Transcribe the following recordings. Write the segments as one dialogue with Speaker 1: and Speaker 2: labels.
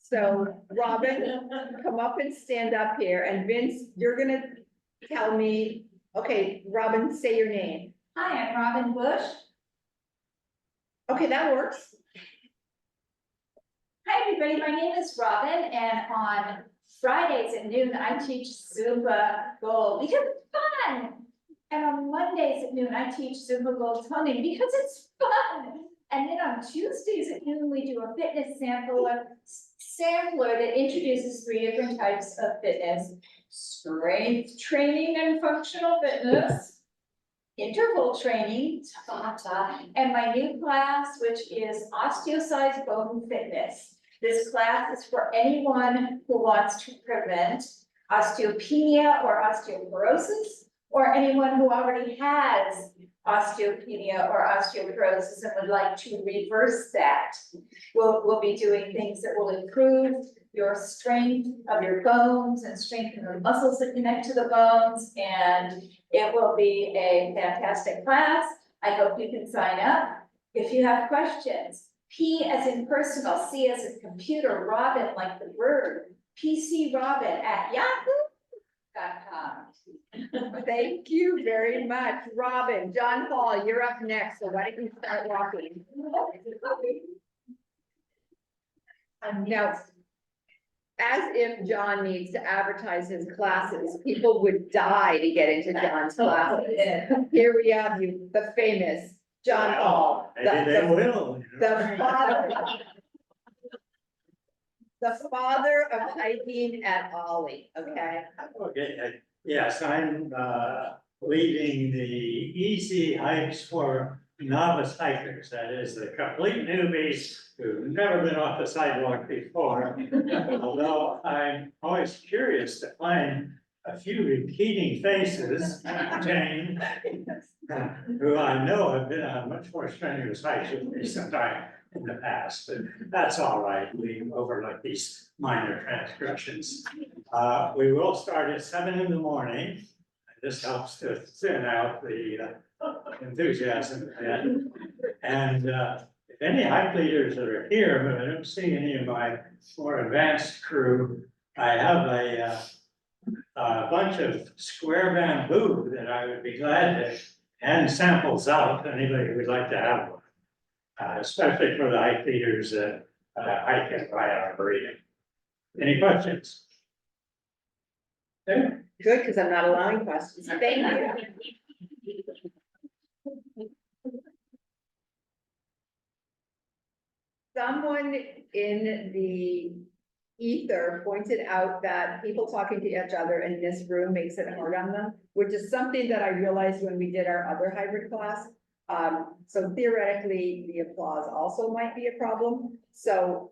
Speaker 1: So Robin, come up and stand up here, and Vince, you're gonna tell me, okay, Robin, say your name.
Speaker 2: Hi, I'm Robin Bush.
Speaker 1: Okay, that works.
Speaker 2: Hi, everybody. My name is Robin, and on Fridays at noon, I teach Zumba Gold because it's fun. And on Mondays at noon, I teach Zumba Gold toning because it's fun. And then on Tuesdays at noon, we do a fitness sampler that introduces 3 different types of fitness: strength training and functional fitness, interval training, Tabata, and my new class, which is osteocyte bone fitness. This class is for anyone who wants to prevent osteopenia or osteoporosis, or anyone who already has osteopenia or osteoporosis and would like to reverse that. We'll be doing things that will improve your strength of your bones and strengthen the muscles that connect to the bones, and it will be a fantastic class. I hope you can sign up. If you have questions, P as in personal, C as in computer, Robin like the bird, PCRobin@yahoo.com.
Speaker 1: Thank you very much, Robin. John Hall, you're up next, so why don't you start walking? Now, as if John needs to advertise his classes, people would die to get into John's classes. Here we have you, the famous John Hall.
Speaker 3: Maybe they will.
Speaker 1: The father. The father of hiking at Ollie, okay?
Speaker 3: Okay, yes, I'm leading the easy hikes for novice hikers. That is, the complete newbies who've never been off the sidewalk before. Although I'm always curious to find a few repeating faces, Jane, who I know have been on much more strenuous hikes with me sometime in the past, but that's all right. We overlook these minor transgressions. We will start at 7 in the morning. This helps to thin out the enthusiasm. And if any hike leaders that are here, but I don't see any of my more advanced crew, I have a bunch of square bamboo that I would be glad to hand samples out to anybody who would like to have one. Especially for the hike leaders that hike at by Arboretum. Any questions?
Speaker 1: Good, because I'm not allowing questions. Thank you. Someone in the ether pointed out that people talking to each other in this room makes it hard on them, which is something that I realized when we did our other hybrid class. So theoretically, the applause also might be a problem. So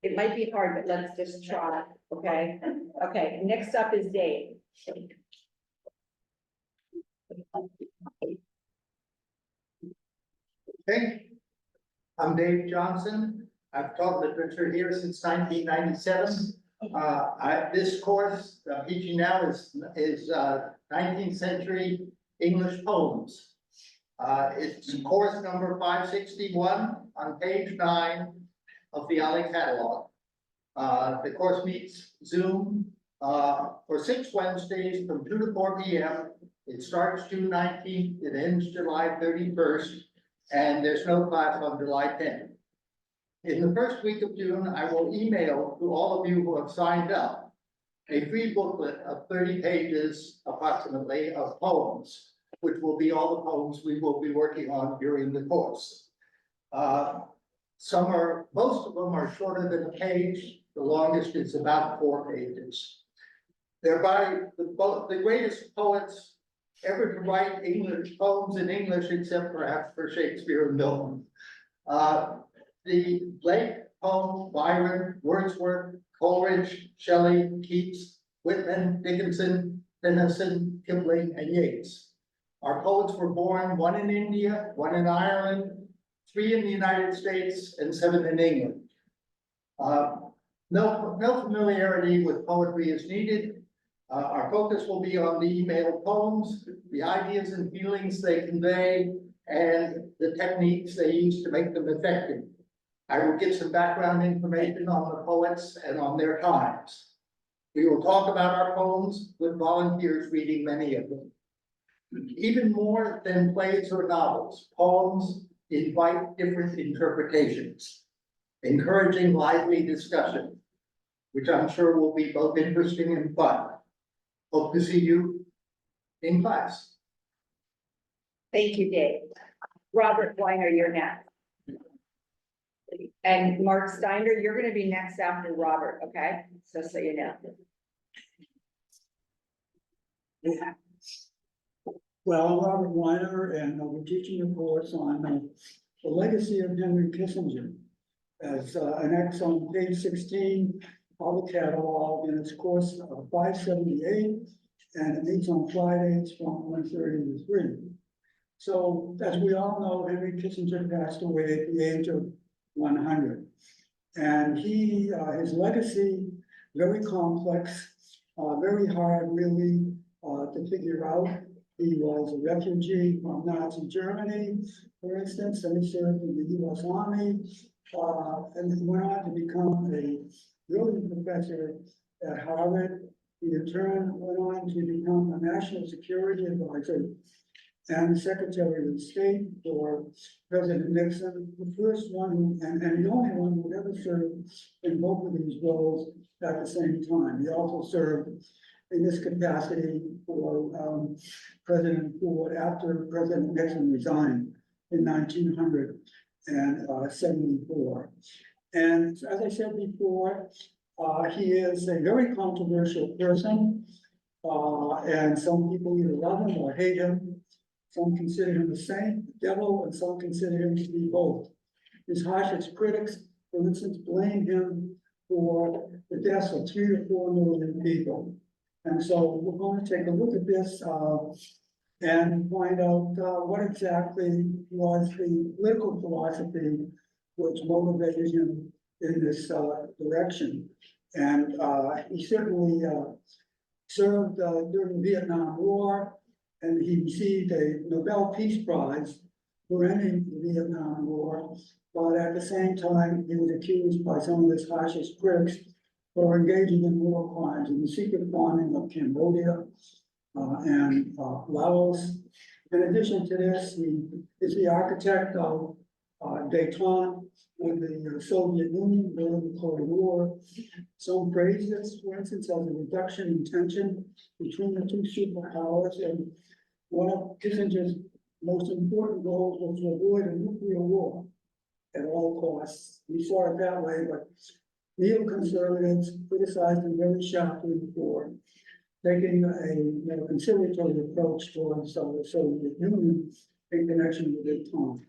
Speaker 1: it might be hard, but let's just try, okay? Okay, next up is Dave.
Speaker 4: Okay, I'm Dave Johnson. I've taught literature here since 1997. This course I'm teaching now is 19th century English poems. It's course number 561 on page 9 of the OLLI catalog. The course meets Zoom for 6 Wednesdays from 2 to 4 p.m. It starts June 19th, it ends July 31st, and there's no class on July 10th. In the first week of June, I will email to all of you who have signed up a free booklet of 30 pages approximately of poems, which will be all the poems we will be working on during the course. Most of them are shorter than a page. The longest is about 4 pages. They're by the greatest poets ever to write English poems in English, except perhaps for Shakespeare and Milton. The Blake poem, Byron, Wordsworth, Coleridge, Shelley, Keats, Whitman, Dickinson, Tennyson, Kipling, and Yeats. Our poets were born 1 in India, 1 in Ireland, 3 in the United States, and 7 in England. No familiarity with poetry is needed. Our focus will be on the emailed poems, the ideas and feelings they convey, and the techniques they use to make them effective. I will give some background information on the poets and on their times. We will talk about our poems with volunteers reading many of them. Even more than plays or novels, poems invite different interpretations, encouraging lively discussion, which I'm sure will be both interesting and fun. Hope to see you in class.
Speaker 1: Thank you, Dave. Robert Weiner, you're next. And Mark Steiner, you're gonna be next after Robert, okay? So you know.
Speaker 5: Well, I'm Robert Weiner, and I'll be teaching a course on the legacy of Henry Kissinger as an X on page 16 of the catalog, and it's course 578, and it meets on Fridays from 1:30 to 3. So, as we all know, Henry Kissinger passed away at the age of 100. And his legacy, very complex, very hard really to figure out. He was a refugee from Nazi Germany, for instance, and he served in the US Army, and he went on to become a brilliant professor at Harvard. He in turn went on to become a national security advisor and Secretary of State for President Nixon, the first one and the only one who ever served in both of these roles at the same time. He also served in this capacity for President Ford after President Nixon resigned in 1974. And as I said before, he is a very controversial person, and some people either love him or hate him. Some consider him a saint, the devil, and some consider him to be both. His harshest critics, for instance, blame him for the deaths of 3 to 4 million people. And so we're going to take a look at this and find out what exactly was the political philosophy which motivated him in this direction. And he certainly served during the Vietnam War, and he received a Nobel Peace Prize for ending the Vietnam War. But at the same time, he was accused by some of his harshest critics for engaging in war crimes in the secret bombing of Cambodia and Laos. In addition to this, he is the architect of détente with the Soviet Union during the Cold War. Some praise this, for instance, as a reduction in tension between the two superpowers. And one of Kissinger's most important goals was to avoid a nuclear war at all costs. We saw it that way, but neoconservatives criticized him very sharply for taking a conciliatory approach towards the Soviet Union in connection with détente.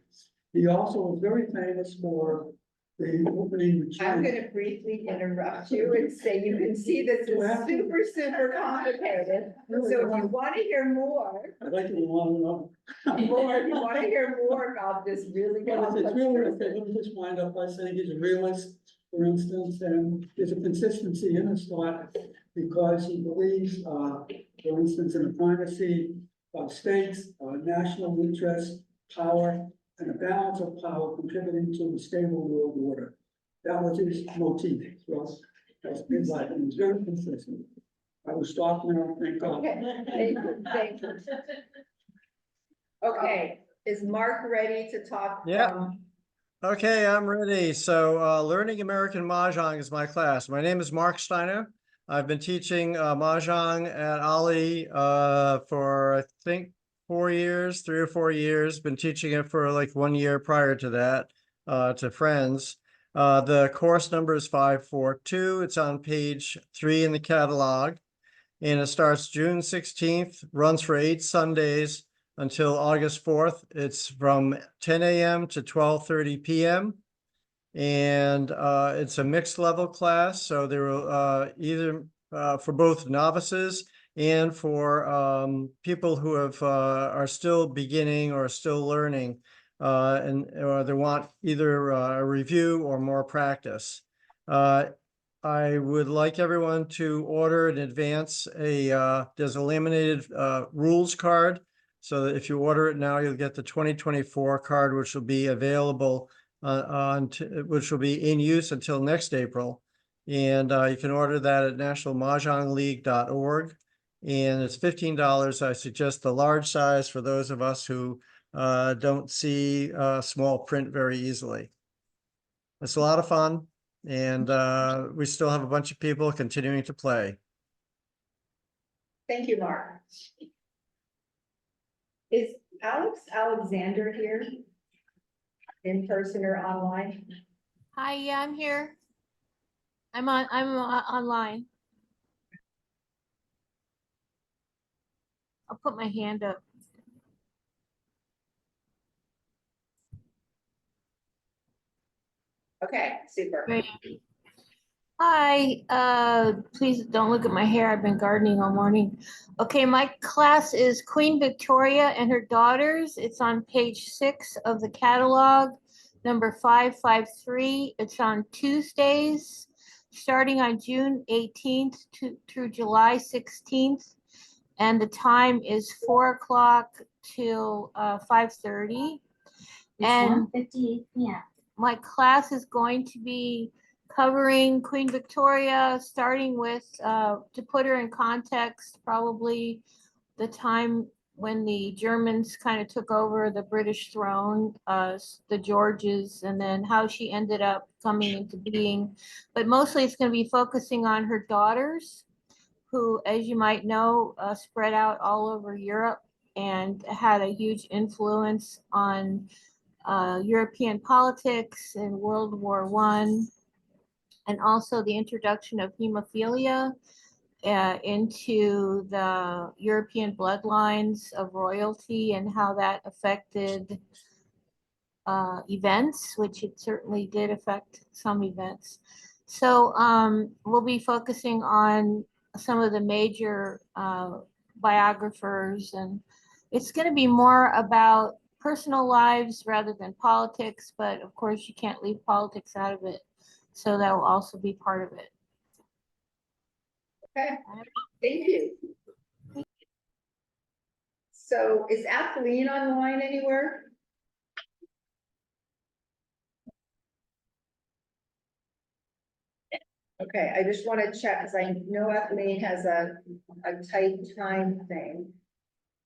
Speaker 5: He also was very famous for the opening.
Speaker 1: I'm gonna briefly interrupt you and say, you can see this is super complicated. So if you wanna hear more,
Speaker 5: I'd like to want to know.
Speaker 1: if you wanna hear more about this really
Speaker 5: Well,
Speaker 1: complex.
Speaker 5: it's really,
Speaker 1: person.
Speaker 5: okay, let me just wind up by saying he's a realist, for instance, and there's a consistency in his thought because he believes, for instance, in the primacy of states, national interest, power, and a balance of power contributing to a stable world order. That was his motif. Well, that's his life, and he's very consistent. I will stop now, thank God.
Speaker 1: Okay, thank you. Okay, is Mark ready to talk?
Speaker 6: Yeah. Okay, I'm ready. So Learning American Mahjong is my class. My name is Mark Steiner. I've been teaching Mahjong at OLLI for I think 4 years, 3 or 4 years. Been teaching it for like 1 year prior to that to friends. The course number is 542. It's on page 3 in the catalog. And it starts June 16th, runs for 8 Sundays until August 4th. It's from 10 a.m. to 12:30 p.m. And it's a mixed level class. So there will either for both novices and for people who have are still beginning or still learning or they want either a review or more practice. I would like everyone to order in advance there's a laminated rules card. So that if you order it now, you'll get the 2024 card, which will be available which will be in use until next April. And you can order that at nationalmahjongleague.org. And it's $15. I suggest the large size for those of us who don't see small print very easily. It's a lot of fun, and we still have a bunch of people continuing to play.
Speaker 1: Thank you, Mark. Is Alex Alexander here? In person or online?
Speaker 7: Hi, yeah, I'm here. I'm online. I'll put my hand up.
Speaker 1: Okay, super.
Speaker 7: Great. Hi, please don't look at my hair. I've been gardening all morning. Okay, my class is Queen Victoria and Her Daughters. It's on page 6 of the catalog, number 553. It's on Tuesdays, starting on June 18th through July 16th. And the time is 4 o'clock till 5:30. And
Speaker 2: 1:58 p.m.
Speaker 7: my class is going to be covering Queen Victoria, starting with, to put her in context, probably the time when the Germans kind of took over the British throne, the Georges, and then how she ended up coming into being. But mostly it's going to be focusing on her daughters, who, as you might know, spread out all over Europe and had a huge influence on European politics in World War I, and also the introduction of hemophilia into the European bloodlines of royalty and how that affected events, which it certainly did affect some events. So we'll be focusing on some of the major biographers, and it's going to be more about personal lives rather than politics, but of course you can't leave politics out of it. So that will also be part of it.
Speaker 1: Okay, thank you. So is Atheline online anywhere? Okay, I just want to check because I know Atheline has a tight time thing.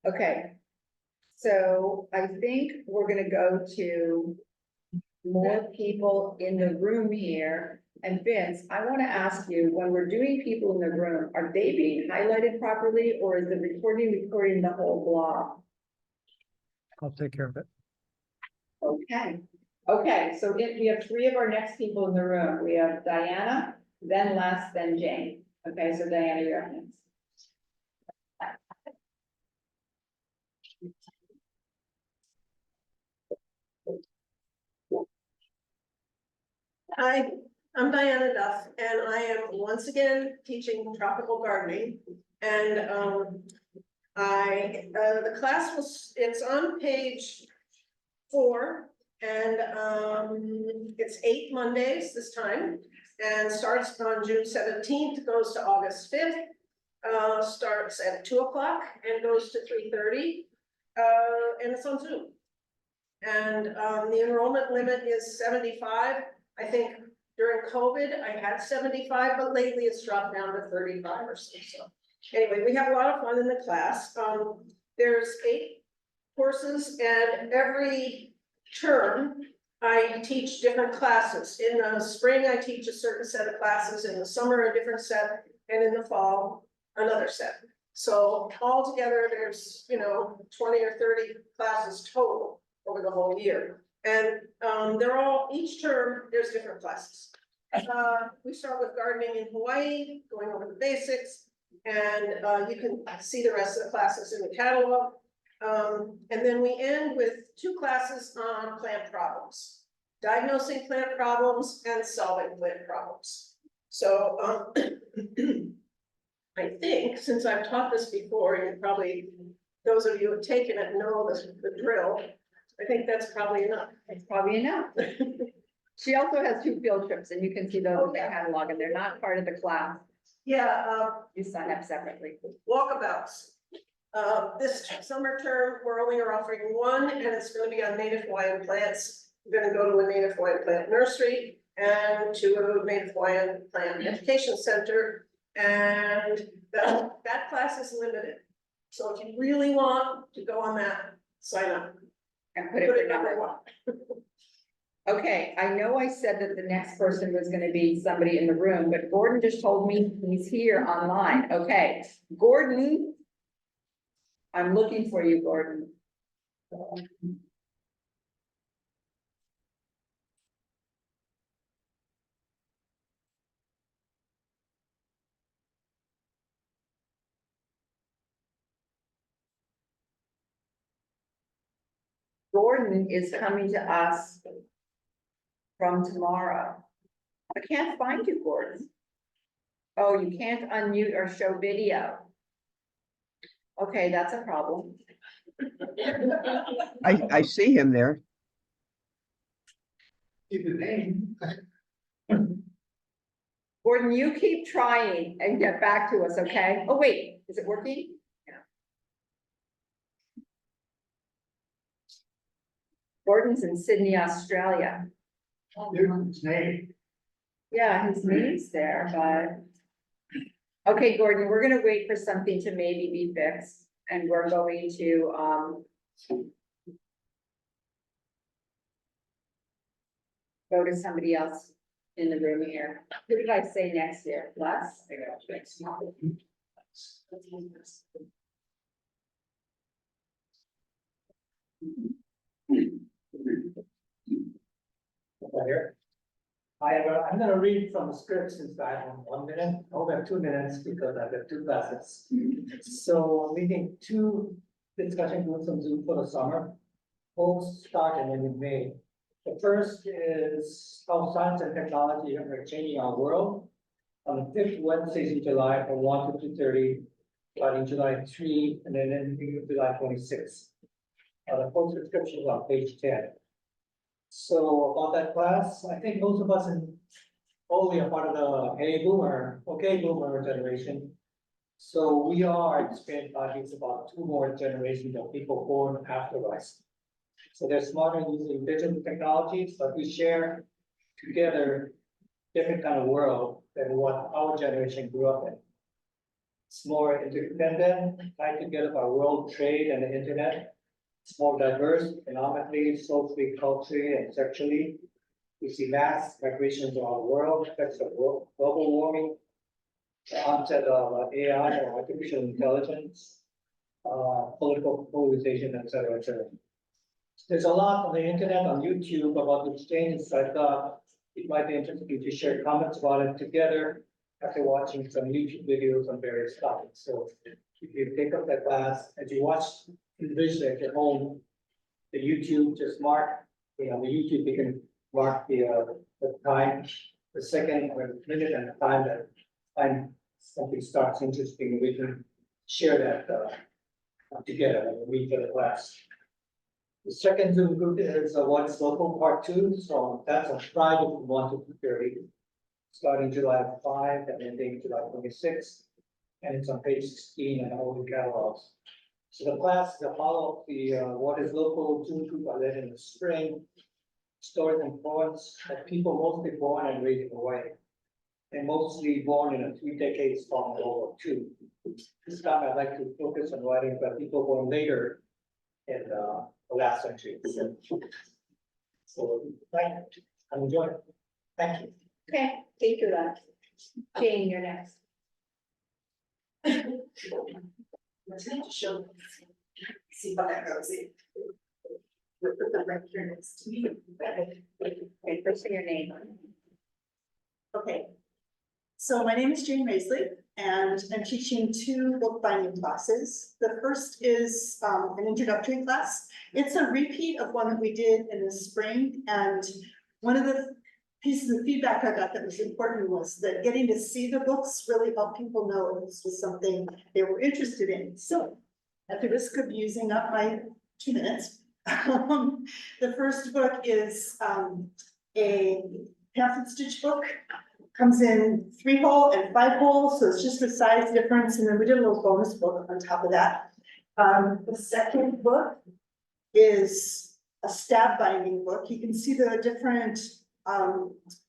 Speaker 1: Okay, so I think we're gonna go to more people in the room here. And Vince, I want to ask you, when we're doing people in the room, are they being highlighted properly, or is the recording the whole block?
Speaker 6: I'll take care of it.
Speaker 1: Okay, okay, so we have 3 of our next people in the room. We have Diana, then Les, then Jane. Okay, so Diana, you're up next.
Speaker 8: Hi, I'm Diana Duff, and I am once again teaching tropical gardening. And the class it's on page 4, and it's 8 Mondays this time, and starts on June 17th, goes to August 5th, starts at 2 o'clock and goes to 3:30, and it's on Zoom. And the enrollment limit is 75. I think during COVID, I had 75, but lately it's dropped down to 35 or so. So anyway, we have a lot of fun in the class. There's 8 courses, and every term I teach different classes. In the spring, I teach a certain set of classes, in the summer, a different set, and in the fall, another set. So altogether, there's 20 or 30 classes total over the whole year. And they're all, each term, there's different classes. We start with gardening in Hawaii, going over the basics, and you can see the rest of the classes in the catalog. And then we end with 2 classes on plant problems, diagnosing plant problems and solving plant problems. So I think, since I've taught this before, and probably those of you who have taken it know the drill, I think that's probably enough.
Speaker 1: It's probably enough. She also has 2 field trips, and you can see those in the catalog, and they're not part of the class.
Speaker 8: Yeah,
Speaker 1: You sign up separately.
Speaker 8: walkabouts. This summer term, we're only offering 1, and it's going to be on native Hawaiian plants. gonna go to a native Hawaiian plant nursery and to a native Hawaiian plant education center. And that class is limited. So if you really want to go on that, sign up.
Speaker 1: And
Speaker 8: Put it number one.
Speaker 1: Okay, I know I said that the next person was gonna be somebody in the room, but Gordon just told me he's here online. Okay, Gordon. I'm looking for you, Gordon. Gordon is coming to us from tomorrow. I can't find you, Gordon. Oh, you can't unmute or show video. Okay, that's a problem.
Speaker 9: I see him there.
Speaker 4: Keep the name.
Speaker 1: Gordon, you keep trying and get back to us, okay? Oh, wait, is it working? Yeah. Gordon's in Sydney, Australia.
Speaker 4: His name.
Speaker 1: Yeah, his name's there, but. Okay, Gordon, we're gonna wait for something to maybe be fixed, and we're going to, go to somebody else in the room here. Who did I say next year? Les?
Speaker 10: Here. I'm gonna read from the script since I have 1 minute, I have 2 minutes because I've got 2 classes. So I'm leading 2 discussion groups on Zoom for the summer. Both start in May. The first is how science and technology are changing our world. On the 5th Wednesdays in July from 1 to 2:30, starting July 3, and then ending July 26. The full description is on page 10. So about that class, I think most of us in OLLI are part of the hey boomer, okay boomer generation. So we are experiencing about 2 more generations of people born after us. So they're smarter using digital technologies, but we share together different kind of world than what our generation grew up in. It's more interdependent, tied together by world trade and the internet. It's more diverse economically, socially, culturally, and sexually. We see mass migrations around the world, effects of global warming, the onset of AI or artificial intelligence, political polarization, et cetera, et cetera. There's a lot on the internet, on YouTube about the changes. So I thought it might be interesting to share comments about it together after watching some YouTube videos on various topics. So if you take up that class, as you watch individually at your home, the YouTube, just mark, the YouTube, you can mark the time, the second or the minute and the time that time something starts interesting, we can share that together and read for the class. The second Zoom group is What's Local Part 2, so that's on Friday from 1 to 2:30, starting July 5 and ending July 26, and it's on page 16 in all the catalogs. So the class is a follow-up the What is Local Zoom group I led in the spring, stories and poems of people mostly born and raised in Hawaii, and mostly born in a 3 decades long World War II. This time I'd like to focus on writing about people born later in the last century. So I'm enjoying it. Thank you.
Speaker 1: Okay, thank you, Les. Jane, you're next.
Speaker 11: Let's show. See how that goes. Put the right here next to me.
Speaker 1: Okay, first say your name.
Speaker 11: Okay. So my name is Jane Raissle, and I'm teaching 2 bookbinding classes. The first is an introductory class. It's a repeat of one that we did in the spring, and one of the pieces of feedback I got that was important was that getting to see the books really helped people know this was something they were interested in. So at the risk of using up my 2 minutes, the first book is a pamphlet stitch book. Comes in 3-hole and 5-hole, so it's just a size difference, and then we did a little bonus book on top of that. The second book is a stab binding book. You can see the different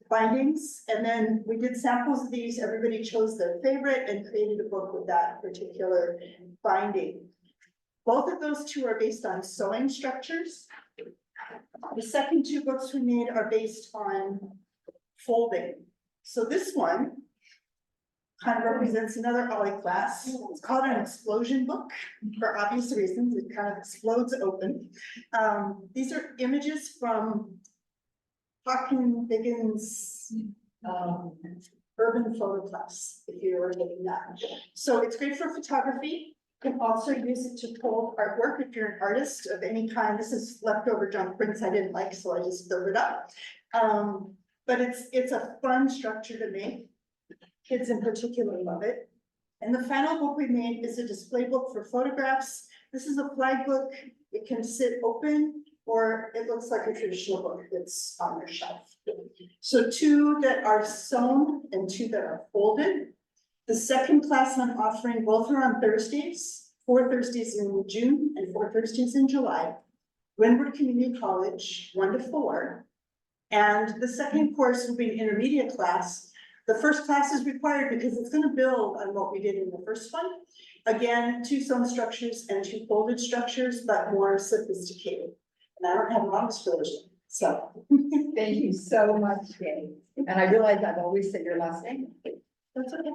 Speaker 11: bindings, and then we did samples of these. Everybody chose their favorite and created a book with that particular binding. Both of those two are based on sewing structures. The second two books we made are based on folding. So this one kind of represents another OLLI class. It's called an explosion book for obvious reasons. It kind of explodes open. These are images from Hawken Biggins' urban photo class, if you were taking that. So it's great for photography. You can also use it to fold artwork if you're an artist of any kind. This is leftover junk prints I didn't like, so I just filled it up. But it's a fun structure to make. Kids in particular love it. And the final book we made is a display book for photographs. This is a flag book. It can sit open, or it looks like a traditional book that's on your shelf. So two that are sewn and two that are folded. The second class I'm offering, both are on Thursdays, 4 Thursdays in June and 4 Thursdays in July. Windward Community College, 1 to 4. And the second course will be an intermediate class. The first class is required because it's going to build on what we did in the first one. Again, 2 sewn structures and 2 folded structures, but more sophisticated. And I don't have marks for those, so.
Speaker 1: Thank you so much, Jenny. And I realize I've always said your last name.
Speaker 11: That's okay.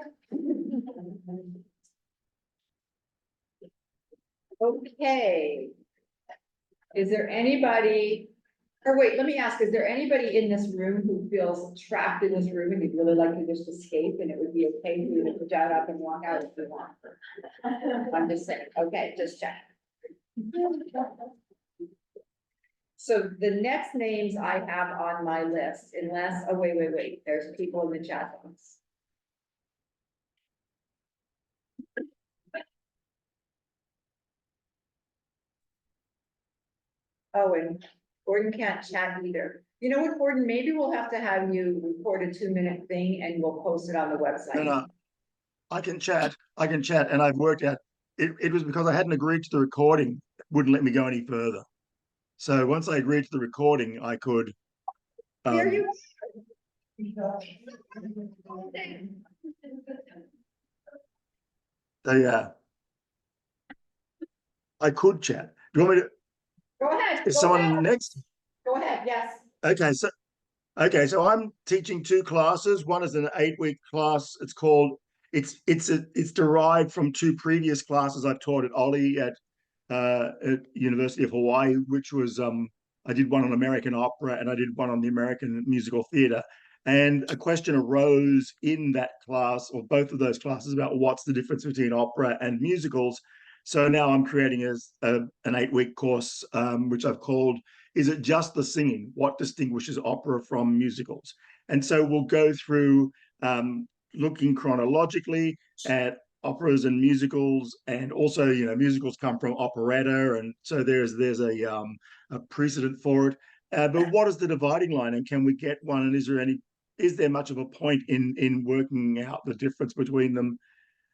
Speaker 1: Okay. Is there anybody, or wait, let me ask, is there anybody in this room who feels trapped in this room and you'd really like to just escape and it would be okay for you to put that up and walk out if you want? I'm just saying, okay, just check. So the next names I have on my list, unless, oh, wait, there's people in the chat box. Oh, and Gordon can't chat either. You know what, Gordon, maybe we'll have to have you record a 2-minute thing and we'll post it on the website.
Speaker 9: No, I can chat, and I've worked out, it was because I hadn't agreed to the recording, it wouldn't let me go any further. So once I agreed to the recording, I could.
Speaker 1: Here you
Speaker 9: Yeah. I could chat. Do you want me to?
Speaker 1: go ahead.
Speaker 9: Is
Speaker 1: Go
Speaker 9: someone
Speaker 1: ahead.
Speaker 9: next?
Speaker 1: Go ahead, yes.
Speaker 9: Okay, so I'm teaching 2 classes. One is an 8-week class. It's called, it's derived from 2 previous classes I've taught at OLLI at University of Hawaii, which was I did one on American opera and I did one on the American musical theater. And a question arose in that class, or both of those classes, about what's the difference between opera and musicals. So now I'm creating an 8-week course, which I've called, Is It Just the Singing? What Distinguishes Opera from Musicals? And so we'll go through looking chronologically at operas and musicals, and also, you know, musicals come from operetta, and so there's a precedent for it. But what is the dividing line, and can we get one? And is there much of a point in working out the difference between them?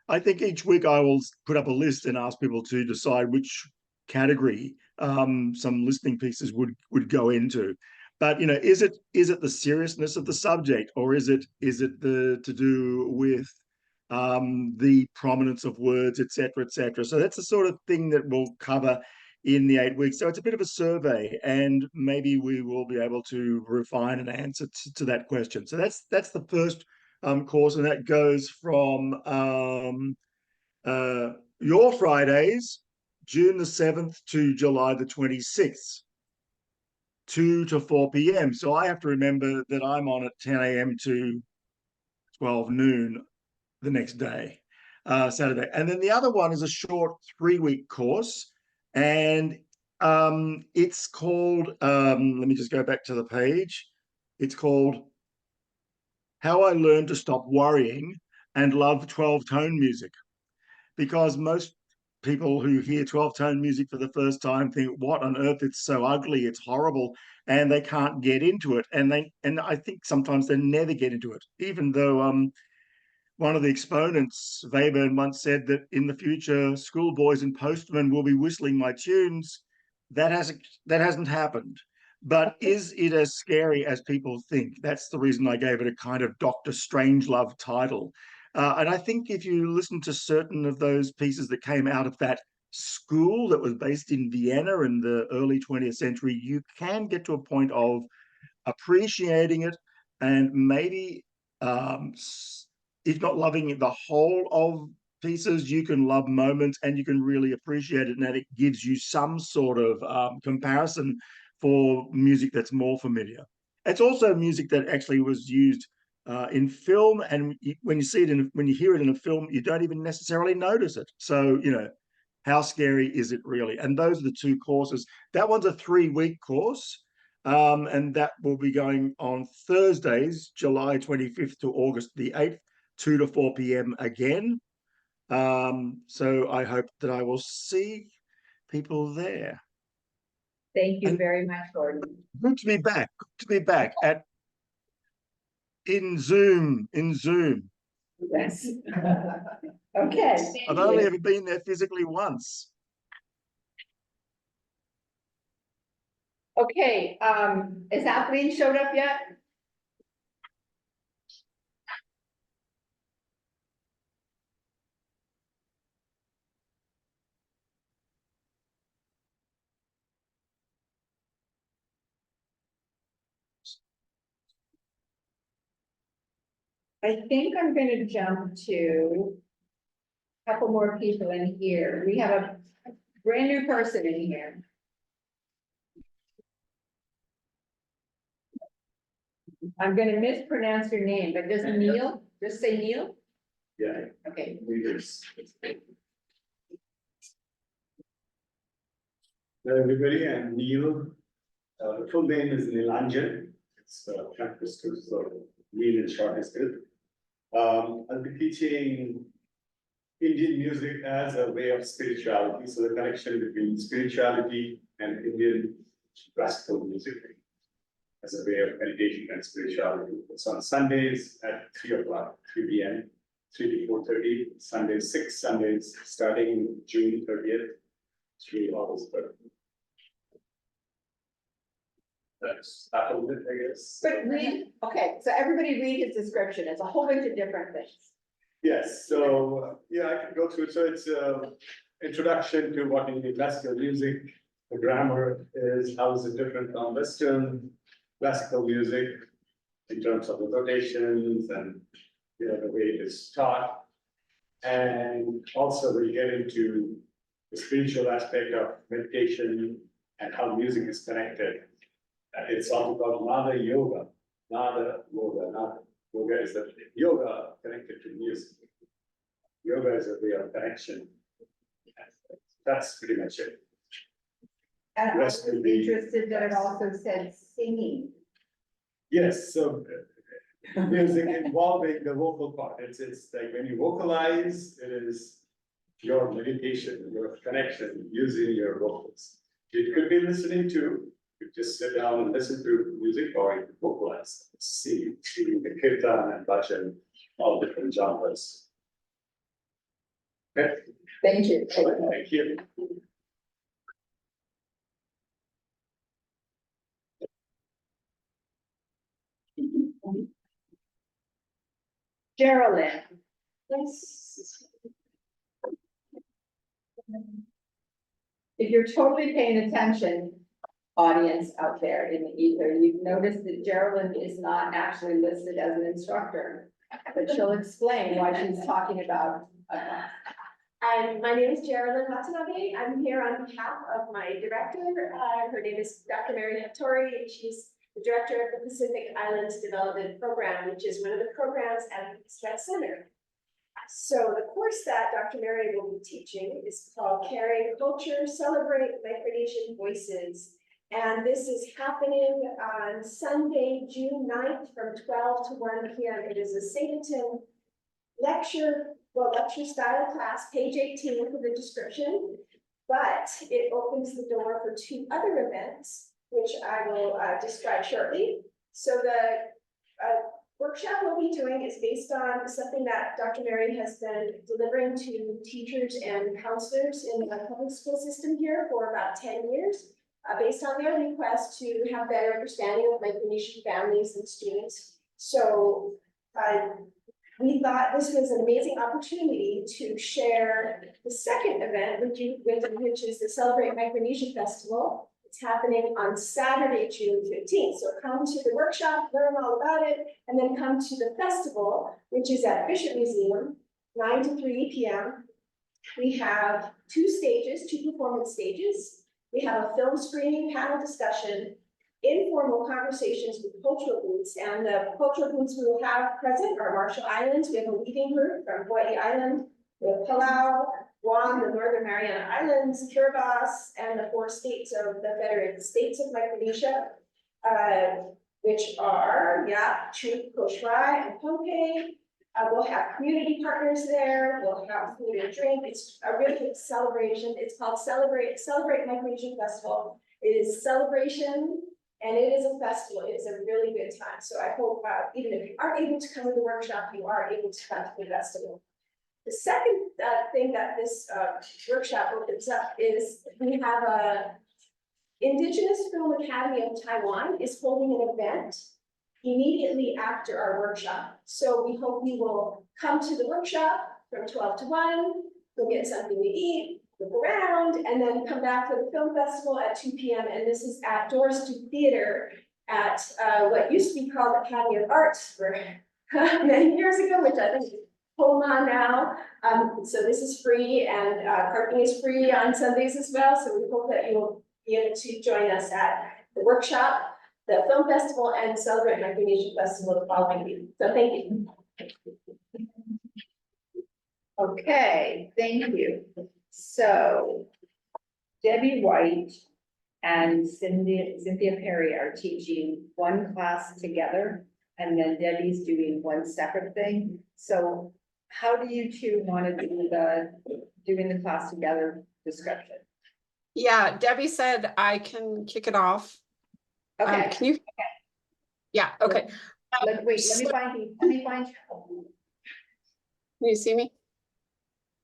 Speaker 9: I think each week I will put up a list and ask people to decide which category some listening pieces would go into. But you know, is it the seriousness of the subject, or is it to do with the prominence of words, etc., etc.? So that's the sort of thing that we'll cover in the 8 weeks. So it's a bit of a survey, and maybe we will be able to refine an answer to that question. So that's the first course, and that goes from your Fridays, June the 7th to July the 26th, 2 to 4 p.m. So I have to remember that I'm on at 10 a.m. to 12 noon the next day, Saturday. And then the other one is a short 3-week course, and it's called, let me just go back to the page. It's called How I Learned to Stop Worrying and Love 12-Tone Music, because most people who hear 12-tone music for the first time think, what on earth, it's so ugly, it's horrible, and they can't get into it. And I think sometimes they never get into it, even though one of the exponents, Weber, once said that in the future, schoolboys and postmen will be whistling my tunes That hasn't happened. But is it as scary as people think? That's the reason I gave it a kind of Dr. Strangelove title. And I think if you listen to certain of those pieces that came out of that school that was based in Vienna in the early 20th century, you can get to a point of appreciating it and maybe, if not loving the whole of pieces, you can love moments and you can really appreciate it, and that it gives you some sort of comparison for music that's more familiar. It's also music that actually was used in film, and when you see it when you hear it in a film, you don't even necessarily notice it. So, you know, how scary is it really? And those are the two courses. That one's a 3-week course, and that will be going on Thursdays, July 25th to August the 8th, 2 to 4 p.m. again. So I hope that I will see people there.
Speaker 1: Thank you very much, Gordon.
Speaker 9: Good to be back. Good to be back in Zoom.
Speaker 1: Yes. Okay.
Speaker 9: I've only ever been there physically once.
Speaker 1: Okay, has Kathleen showed up yet? I think I'm gonna jump to a couple more people in here. We have a brand new person in here. I'm gonna mispronounce your name, but does Neel, just say Neel?
Speaker 12: Yeah.
Speaker 1: Okay.
Speaker 12: Hello everybody, I'm Neel. The full name is Neelanjan. It's campus too, so Neel in short is good. I'll be teaching Indian music as a way of spirituality. So the connection between spirituality and Indian classical music as a way of meditation and spirituality. It's on Sundays at 3 o'clock, 3 p.m., 3 to 4:30, Sundays 6 Sundays, starting June 30th, 3 August 3rd. That's that was it, I guess.
Speaker 1: But read, okay, so everybody read his description. It's a whole bunch of different things.
Speaker 12: Yes, so yeah, I can go through it. So it's introduction to what is classical music. The grammar is how is it different from Western classical music in terms of the notations and the way it is taught. And also we get into the spiritual aspect of meditation and how music is connected. It's also called Nada Yoga. Nada Yoga is that yoga connected to music. Yoga is a way of connection. That's pretty much it.
Speaker 1: And I was
Speaker 12: Rest will be-
Speaker 1: interested that it also said singing.
Speaker 12: Yes, so music involving the vocal part. It's like when you vocalize, it is your meditation, your connection using your vocals. It could be listening to. You just sit down and listen to music, or you vocalize, sing the kirtan and bhajan, all different genres. Okay.
Speaker 1: Thank you.
Speaker 12: Thank you.
Speaker 1: Jerelyn.
Speaker 2: Yes.
Speaker 1: If you're totally paying attention, audience out there in the ether, you've noticed that Jerelyn is not actually listed as an instructor, but she'll explain why she's talking about a class.
Speaker 13: My name is Jerelyn Watanabe. I'm here on behalf of my director. Her name is Dr. Mary Hattori, and she's the director of the Pacific Islands Development Program, which is one of the programs at the Stress Center. So the course that Dr. Mary will be teaching is called Caring Culture, Celebrate Micronesian Voices. And this is happening on Sunday, June 9th from 12 to 1 p.m. It is a sing-a-tin lecture style class, page 18 for the description, but it opens the door for 2 other events, which I will describe shortly. So the workshop we'll be doing is based on something that Dr. Mary has been delivering to teachers and counselors in the public school system here for about 10 years. based on their request to have better understanding of Micronesian families and students. So we thought this was an amazing opportunity to share the second event with you, which is the Celebrate Micronesia Festival. It's happening on Saturday, June 15th. So come to the workshop, learn all about it, and then come to the festival, which is at Bishop Museum, 9 to 3 p.m. We have two performance stages. We have a film screening, panel discussion, informal conversations with cultural groups, and the cultural groups we will have present are Marshall Islands. We have a leading group from Hawaii Island. We have Palau, Guam, the Northern Mariana Islands, Kiribati, and the 4 states of the Federated States of Micronesia, which are, Chuk, Koshrai, and Pohnpei. We'll have community partners there. We'll have food and drink. It's a really big celebration. It's called Celebrate Micronesian Festival. It is celebration and it is a festival. It is a really good time. So I hope even if you aren't able to come to the workshop, you are able to come to the festival. The second thing that this workshop opens up is we have a Indigenous Film Academy of Taiwan is holding an event immediately after our workshop. So we hope you will come to the workshop from 12 to 1, go get something to eat, look around, and then come back for the film festival at 2 p.m. And this is at Doors to Theater at what used to be called Academy of Arts for many years ago, which I think is Homa now. So this is free, and parking is free on Sundays as well. So we hope that you will be able to join us at the workshop, the film festival, and Celebrate Micronesian Festival the following week. So thank you.
Speaker 1: Okay, thank you. So Debbie White and Cynthia Perry are teaching one class together, and then Debbie's doing one separate thing. So how do you two want to do doing the class together description?
Speaker 14: Yeah, Debbie said I can kick it off.
Speaker 1: Okay.
Speaker 14: Can you? Okay. Yeah, okay.
Speaker 1: Let me find you.
Speaker 14: Can you see me?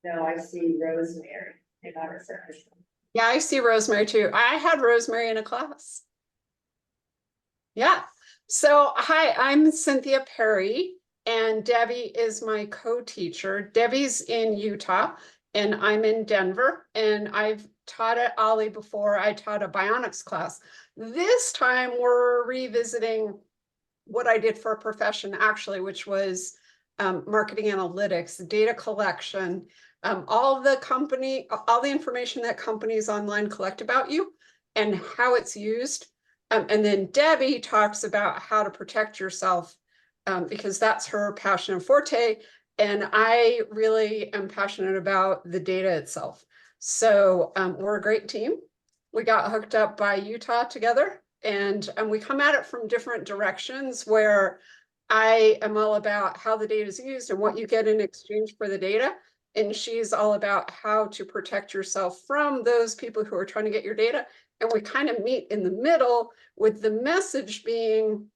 Speaker 1: No, I see Rosemary. Hang on a second.
Speaker 14: Yeah, I see Rosemary too. I had Rosemary in a class. Yeah. So, hi, I'm Cynthia Perry, and Debbie is my co-teacher. Debbie's in Utah, and I'm in Denver, and I've taught at OLLI before. I taught a bionics class. This time we're revisiting what I did for a profession, actually, which was marketing analytics, data collection, all the information that companies online collect about you and how it's used. And then Debbie talks about how to protect yourself because that's her passion and forte. And I really am passionate about the data itself. So we're a great team. We got hooked up by Utah together, and we come at it from different directions where I am all about how the data is used and what you get in exchange for the data. And she's all about how to protect yourself from those people who are trying to get your data. And we kind of meet in the middle with the message being,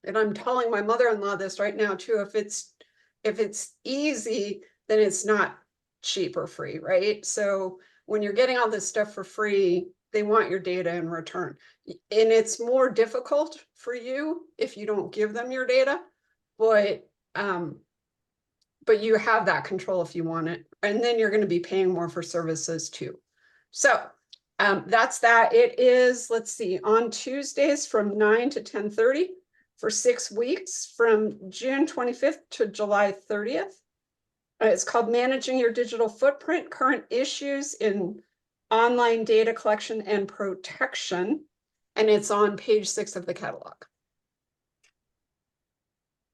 Speaker 14: and I'm telling my mother-in-law this right now too, if it's easy, then it's not cheap or free, right? So when you're getting all this stuff for free, they want your data in return. And it's more difficult for you if you don't give them your data, but you have that control if you want it. And then you're going to be paying more for services too. So that's that. It is, let's see, on Tuesdays from 9 to 10:30 for 6 weeks from June 25th to July 30th. It's called Managing Your Digital Footprint, Current Issues in Online Data Collection and Protection. And it's on page 6 of the catalog.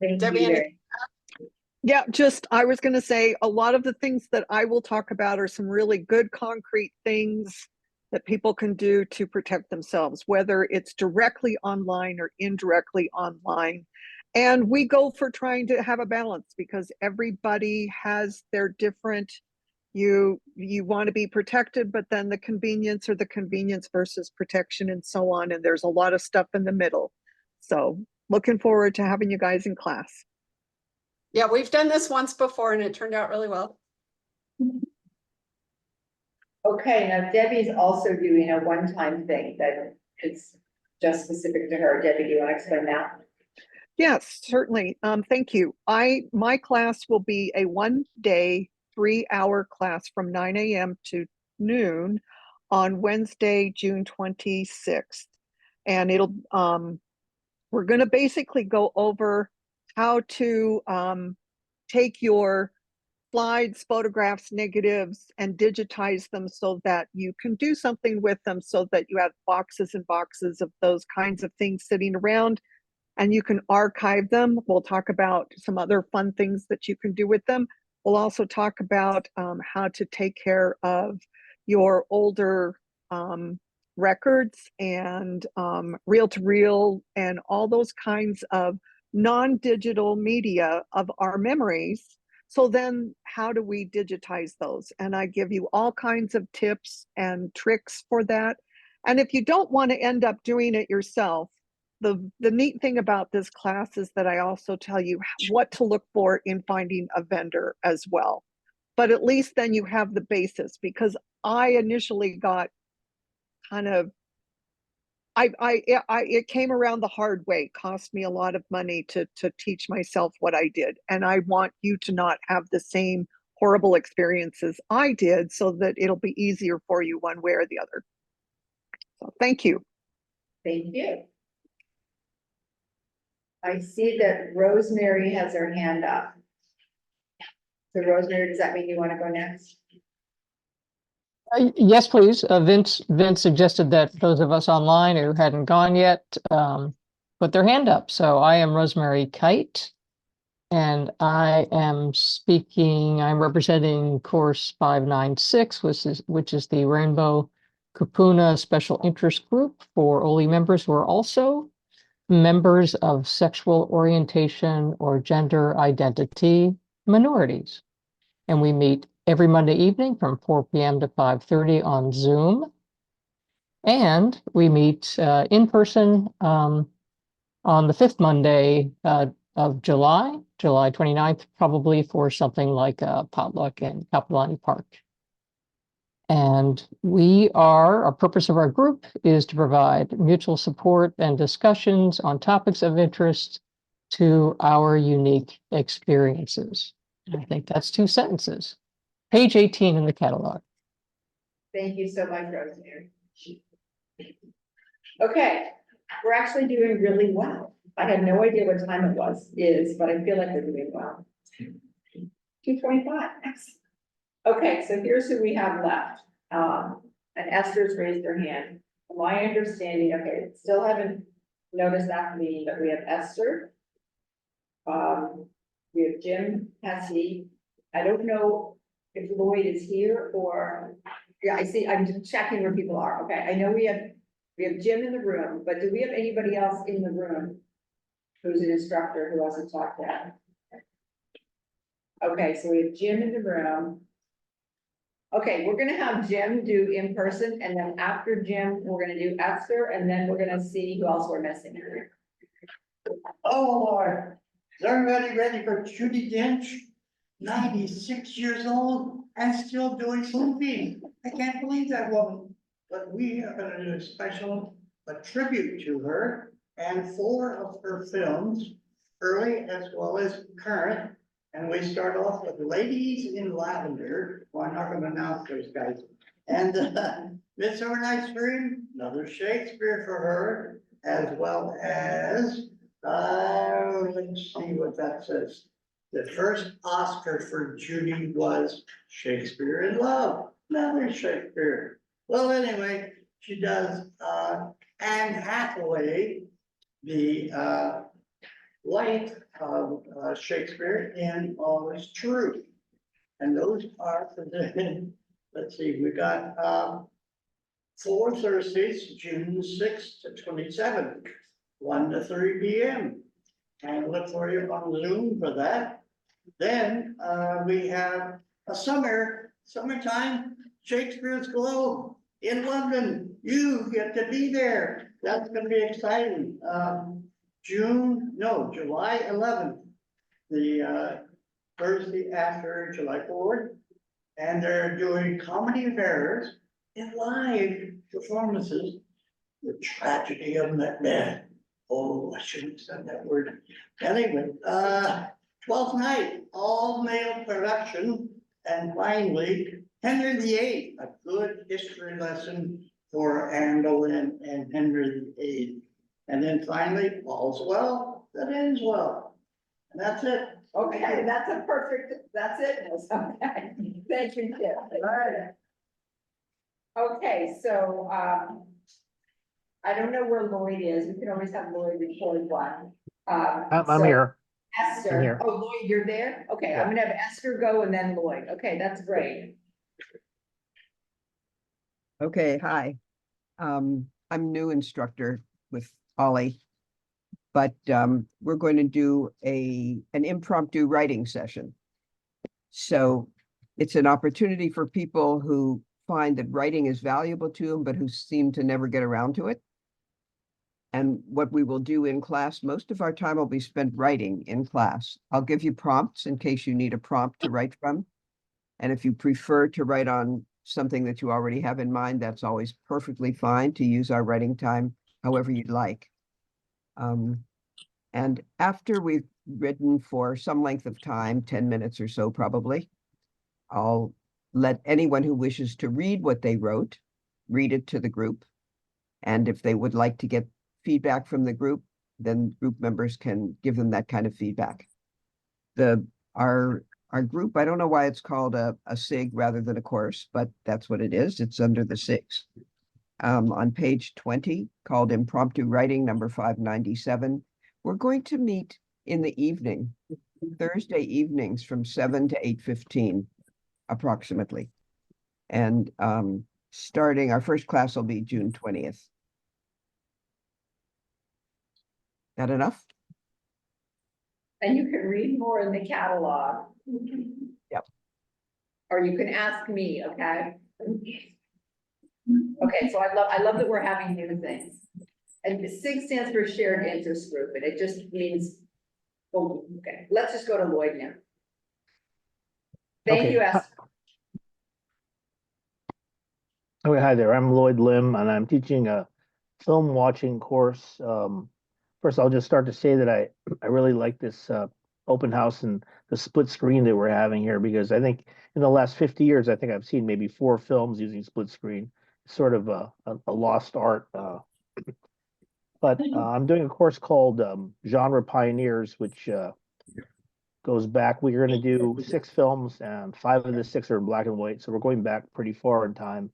Speaker 1: Thank
Speaker 14: Debbie,
Speaker 1: you.
Speaker 15: Yeah, I was going to say a lot of the things that I will talk about are some really good concrete things that people can do to protect themselves, whether it's directly online or indirectly online. And we go for trying to have a balance because everybody has their different, you want to be protected, but then the convenience or the convenience versus protection and so on. And there's a lot of stuff in the middle. So looking forward to having you guys in class.
Speaker 14: Yeah, we've done this once before and it turned out really well.
Speaker 1: Okay, now Debbie's also doing a one-time thing that is just specific to her. Debbie, do you want to explain that?
Speaker 15: Yes, certainly. Thank you. My class will be a 1-day, 3-hour class from 9 a.m. to noon on Wednesday, June 26th. And we're going to basically go over how to take your slides, photographs, negatives, and digitize them so that you can do something with them, so that you have boxes and boxes of those kinds of things sitting around and you can archive them. We'll talk about some other fun things that you can do with them. We'll also talk about how to take care of your older records and reel-to-reel and all those kinds of non-digital media of our memories. So then how do we digitize those? And I give you all kinds of tips and tricks for that. And if you don't want to end up doing it yourself, the neat thing about this class is that I also tell you what to look for in finding a vendor as well. But at least then you have the basis, because I initially got kind of, it came around the hard way. It cost me a lot of money to teach myself what I did. And I want you to not have the same horrible experiences I did, so that it'll be easier for you one way or the other. So thank you.
Speaker 1: Thank you. I see that Rosemary has her hand up. So Rosemary, does that mean you want to go next?
Speaker 16: Yes, please. Vince suggested that those of us online who hadn't gone yet put their hand up. So I am Rosemary Kyte, and I am speaking. I'm representing course 596, which is the Rainbow Kupuna Special Interest Group for OLLI members who are also members of sexual orientation or gender identity minorities. And we meet every Monday evening from 4 p.m. to 5:30 on Zoom. And we meet in person on the 5th Monday of July 29th, probably for something like a potluck in Kapolani Park. And our purpose of our group is to provide mutual support and discussions on topics of interest to our unique experiences. And I think that's 2 sentences. Page 18 in the catalog.
Speaker 1: Thank you so much, Rosemary. Okay, we're actually doing really well. I had no idea what time it is, but I feel like we're doing well. 2:25, excellent. Okay, so here's who we have left. And Esther's raised her hand. My understanding, okay, still haven't noticed that meeting, but we have Esther. We have Jim, Hesse. I don't know if Lloyd is here or, yeah, I see, I'm just checking where people are. Okay, I know we have Jim in the room, but do we have anybody else in the room who's an instructor who hasn't talked yet? Okay, so we have Jim in the room. Okay, we're gonna have Jim do in person, and then after Jim, we're gonna do Esther, and then we're gonna see who else we're missing.
Speaker 4: Oh, Lord, is everybody ready for Judy Dench? 96 years old and still doing movies. I can't believe that woman. But we are gonna do a tribute to her and 4 of her films, early as well as current. And we start off with Ladies in Lavender. Well, I'm not gonna announce those guys. And Midsummer Night's Dream, another Shakespeare for her, as well as, let's see what that says. The first Oscar for Judy was Shakespeare in Love, another Shakespeare. Well, anyway, she does Anne Hathaway, the wife of Shakespeare in All Is True. And those are for the, let's see, we got 4 Thursdays, June 6th to 27th, 1 to 3 p.m. And look for you on Zoom for that. Then we have a summertime Shakespeare's Globe in London. You get to be there. That's gonna be exciting. July 11th, the Thursday after July 4th. and they're doing comedy of errors in live performances. The tragedy of Macbeth. Oh, I shouldn't have said that word. Anyway, 12th night, all male production, and finally, Henry VIII, a good history lesson for Anne Boleyn and Henry VIII. And then finally, all's well that ends well. And that's it.
Speaker 1: Okay, that's a perfect, that's it, Miss. Okay, thank you, Kim. Okay, so, I don't know where Lloyd is, we can always have Lloyd record one.
Speaker 17: I'm
Speaker 1: So
Speaker 17: here.
Speaker 1: Esther,
Speaker 17: I'm here.
Speaker 1: oh, Lloyd, you're there? Okay, I'm gonna have Esther go and then Lloyd, okay, that's great.
Speaker 18: Okay, hi. I'm new instructor with OLLI, but we're going to do an impromptu writing session. So it's an opportunity for people who find that writing is valuable to them, but who seem to never get around to it. And what we will do in class, most of our time will be spent writing in class. I'll give you prompts in case you need a prompt to write from. And if you prefer to write on something that you already have in mind, that's always perfectly fine to use our writing time however you'd like. And after we've written for some length of time, 10 minutes or so probably, I'll let anyone who wishes to read what they wrote, read it to the group. And if they would like to get feedback from the group, then group members can give them that kind of feedback. Our group, I don't know why it's called a SIG rather than a course, but that's what it is. It's under the SIGs. On page 20, called Impromptu Writing, number 597, we're going to meet in the evening, Thursday evenings from 7 to 8:15, approximately. And starting, our first class will be June 20th. That enough?
Speaker 1: And you can read more in the catalog.
Speaker 18: Yep.
Speaker 1: Or you can ask me, okay? Okay, so I love that we're having new things. And the SIG stands for Shared Interest Group, and it just means, oh, okay, let's just go to Lloyd now. Thank you, Esther.
Speaker 17: Okay, hi there. I'm Lloyd Lim, and I'm teaching a film watching course. First, I'll just start to say that I really like this open house and the split screen that we're having here, because I think in the last 50 years, I think I've seen maybe 4 films using split screen. It's sort of a lost art. But I'm doing a course called Genre Pioneers, which goes back. We're going to do 6 films, and 5 of the 6 are in black and white. So we're going back pretty far in time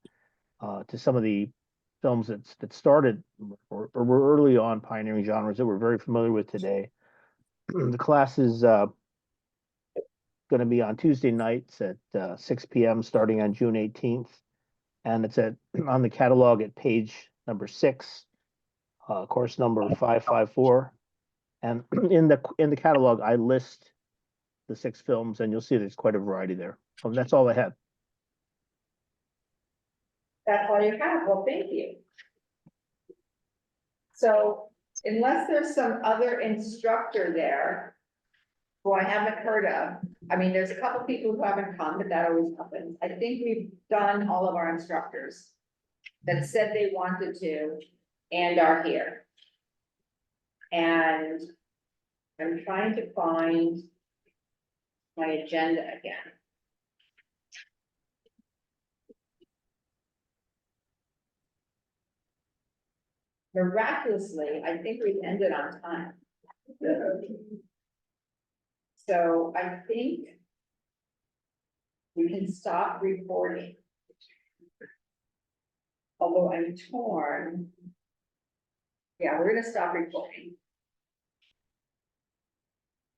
Speaker 17: to some of the films that started or were early on pioneering genres that we're very familiar with today. The class is going to be on Tuesday nights at 6 p.m. starting on June 18th. And it's on the catalog at page number 6, course number 554. And in the catalog, I list the 6 films, and you'll see there's quite a variety there. And that's all I have.
Speaker 1: That's all you have. Well, thank you. So unless there's some other instructor there who I haven't heard of, I mean, there's a couple people who haven't come, but that always happens. I think we've done all of our instructors that said they wanted to and are here. And I'm trying to find my agenda again. Miraculously, I think we've ended on time. So I think we can stop recording. Although I'm torn. Yeah, we're gonna stop recording.